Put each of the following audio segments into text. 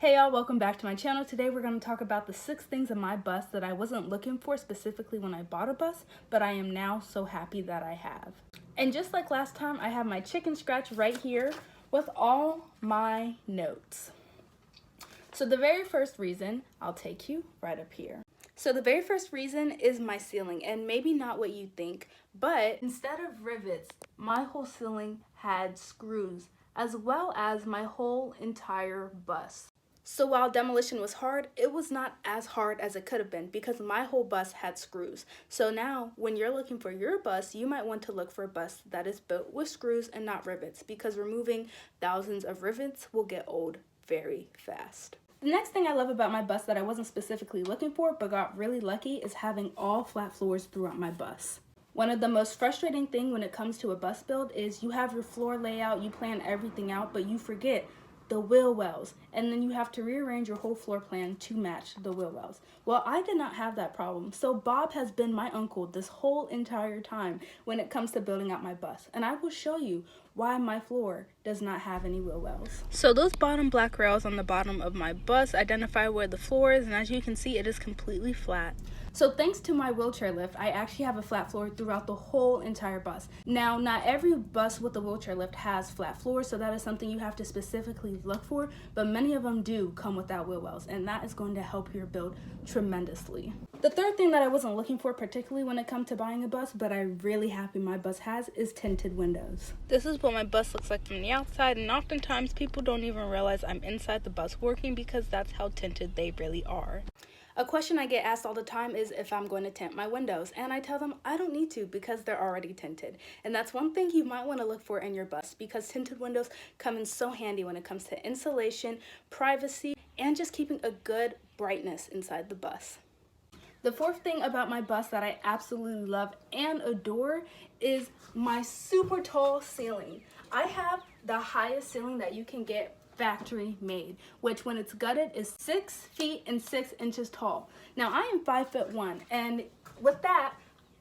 Hey y'all, welcome back to my channel. Today we're going to talk about the 6 things in my bus that I wasn't looking for specifically when I bought a bus, but I am now so happy that I have. And just like last time, I have my chicken scratch right here with all my notes. So the very first reason, I'll take you right up here. So the very first reason is my ceiling, and maybe not what you think, but instead of rivets, my whole ceiling had screws, as well as my whole entire bus. So while demolition was hard, it was not as hard as it could have been because my whole bus had screws. So now when you're looking for your bus, you might want to look for a bus that is built with screws and not rivets, because removing thousands of rivets will get old very fast. The next thing I love about my bus that I wasn't specifically looking for but got really lucky is having all flat floors throughout my bus. One of the most frustrating things when it comes to a bus build is you have your floor layout, you plan everything out, but you forget the wheel wells, and then you have to rearrange your whole floor plan to match the wheel wells. Well, I did not have that problem, so Bob has been my uncle this whole entire time when it comes to building out my bus, and I will show you why my floor does not have any wheel wells. So those bottom black rails on the bottom of my bus identify where the floor is, and as you can see, it is completely flat. So thanks to my wheelchair lift, I actually have a flat floor throughout the whole entire bus. Now, not every bus with a wheelchair lift has flat floors, so that is something you have to specifically look for, but many of them do come without wheel wells, and that is going to help your build tremendously. The third thing that I wasn't looking for particularly when it comes to buying a bus, but I'm really happy my bus has, is tinted windows. This is what my bus looks like from the outside, and oftentimes people don't even realize I'm inside the bus working because that's how tinted they really are. A question I get asked all the time is if I'm going to tint my windows, and I tell them I don't need to because they're already tinted. And that's one thing you might want to look for in your bus, because tinted windows come in so handy when it comes to insulation, privacy, and just keeping a good brightness inside the bus. The fourth thing about my bus that I absolutely love and adore is my super tall ceiling. I have the highest ceiling that you can get factory made, which when it's gutted is 6 feet and 6 inches tall. Now I am 5'1", and with that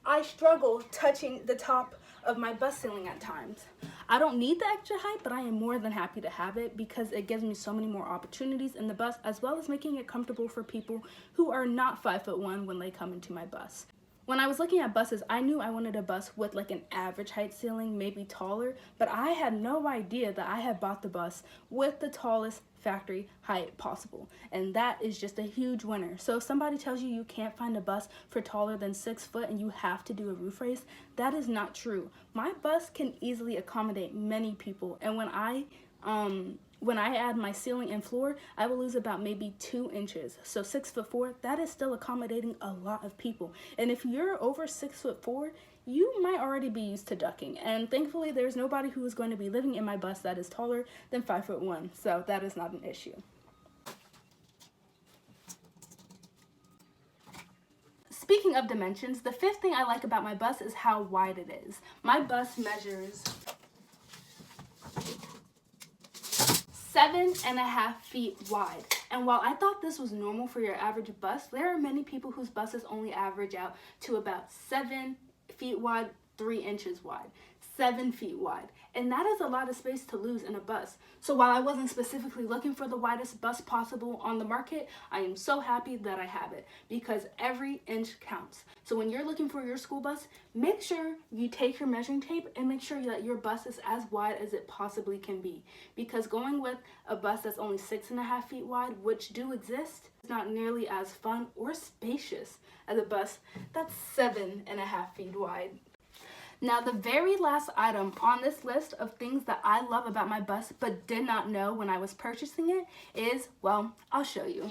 I struggle touching the top of my bus ceiling at times. I don't need the extra height, but I am more than happy to have it because it gives me so many more opportunities in the bus, as well as making it comfortable for people who are not 5'1" when they come into my bus. When I was looking at buses, I knew I wanted a bus with like an average height ceiling, maybe taller, but I had no idea that I had bought the bus with the tallest factory height possible, and that is just a huge winner. So if somebody tells you you can't find a bus for taller than 6 foot and you have to do a roof raise, that is not true. My bus can easily accommodate many people, and when I add my ceiling and floor, I will lose about maybe 2 inches. So 6'4", that is still accommodating a lot of people. And if you're over 6'4", you might already be used to ducking. And thankfully, there's nobody who is going to be living in my bus that is taller than 5'1", so that is not an issue. Speaking of dimensions, the fifth thing I like about my bus is how wide it is. My bus measures 7.5 feet wide. And while I thought this was normal for your average bus, there are many people whose buses only average out to about 7 feet wide, 3 inches wide. 7 feet wide. And that is a lot of space to lose in a bus. So while I wasn't specifically looking for the widest bus possible on the market, I am so happy that I have it, because every inch counts. So when you're looking for your school bus, make sure you take your measuring tape and make sure that your bus is as wide as it possibly can be. Because going with a bus that's only 6.5 feet wide, which do exist, is not nearly as fun or spacious as a bus that's 7.5 feet wide. Now, the very last item on this list of things that I love about my bus but did not know when I was purchasing it is, well, I'll show you.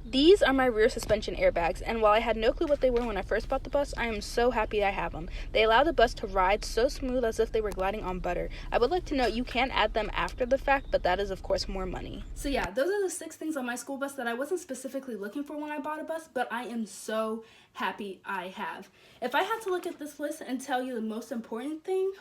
These are my rear suspension airbags, and while I had no clue what they were when I first bought the bus, I am so happy I have them. They allow the bus to ride so smooth as if they were gliding on butter. I would like to note you can add them after the fact, but that is of course more money. So yeah, those are the 6 things on my school bus that I wasn't specifically looking for when I bought a bus, but I am so happy I have. If I had to look at this list and tell you the most important thing,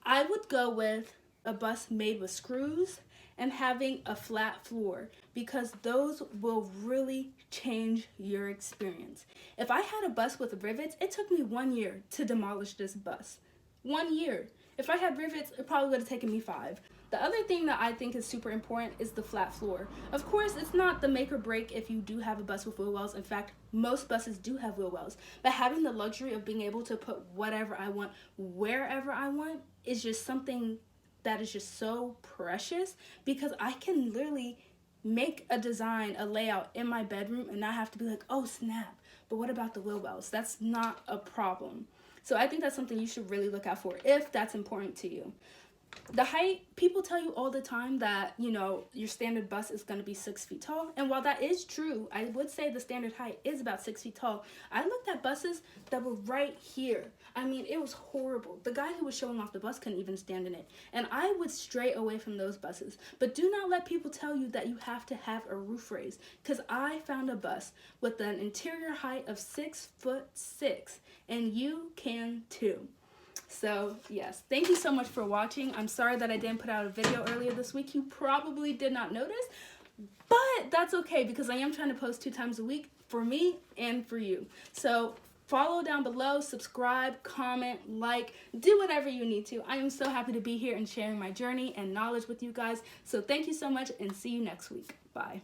I would go with a bus made with screws and having a flat floor, because those will really change your experience. If I had a bus with rivets, it took me 1 year to demolish this bus. 1 year. If I had rivets, it probably would have taken me 5. The other thing that I think is super important is the flat floor. Of course, it's not the make or break if you do have a bus with wheel wells. In fact, most buses do have wheel wells. But having the luxury of being able to put whatever I want, wherever I want, is just something that is just so precious, because I can literally make a design, a layout in my bedroom and not have to be like, oh snap, but what about the wheel wells? That's not a problem. So I think that's something you should really look out for if that's important to you. The height, people tell you all the time that, you know, your standard bus is going to be 6 feet tall. And while that is true, I would say the standard height is about 6 feet tall. I looked at buses that were right here. I mean, it was horrible. The guy who was showing off the bus couldn't even stand in it. And I would stray away from those buses. But do not let people tell you that you have to have a roof raise, because I found a bus with an interior height of 6'6", and you can too. So yes, thank you so much for watching. I'm sorry that I didn't put out a video earlier this week. You probably did not notice, but that's okay, because I am trying to post 2 times a week for me and for you. So follow down below, subscribe, comment, like, do whatever you need to. I am so happy to be here and sharing my journey and knowledge with you guys. So thank you so much, and see you next week. Bye.